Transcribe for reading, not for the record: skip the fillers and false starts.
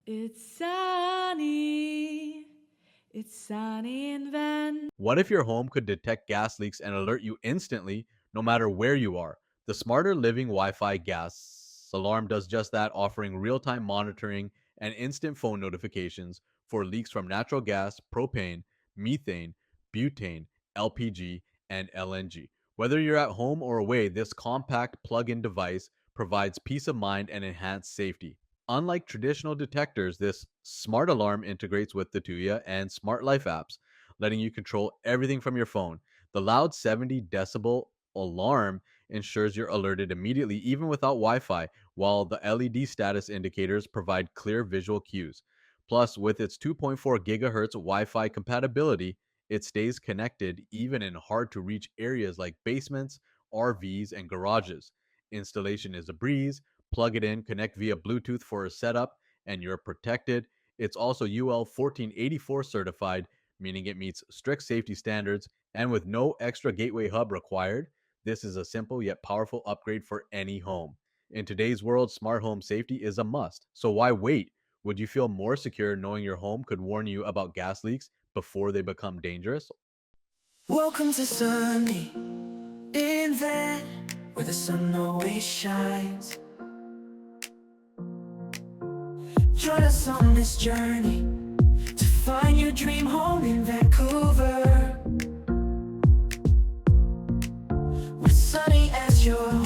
It's sunny. It's sunny in Van. What if your home could detect gas leaks and alert you instantly, no matter where you are? The Smarter Living Wi-Fi gas alarm does just that, offering real-time monitoring and instant phone notifications for leaks from natural gas, propane, methane, butane, LPG, and LNG. Whether you're at home or away, this compact plug-in device provides peace of mind and enhanced safety. Unlike traditional detectors, this smart alarm integrates with the Tuya and Smart Life apps, letting you control everything from your phone. The loud 70 decibel alarm ensures you're alerted immediately, even without Wi Fi, while the LED status indicators provide clear visual cues. Plus, with its 2.4 gigahertz Wi Fi compatibility, it stays connected even in hard to reach areas like basements, RVs, and garages. Installation is a breeze. Plug it in, connect via Bluetooth for a setup, and you're protected. It's also UL 1484 certified, meaning it meets strict safety standards, and with no extra gateway hub required, this is a simple yet powerful upgrade for any home. In today's world, smart home safety is a must. So why wait? Would you feel more secure knowing your home could warn you about gas leaks before they become dangerous? Welcome to sunny in Van, where the sun always shines. Join us on this journey to find your dream home in Vancouver, with sunny as your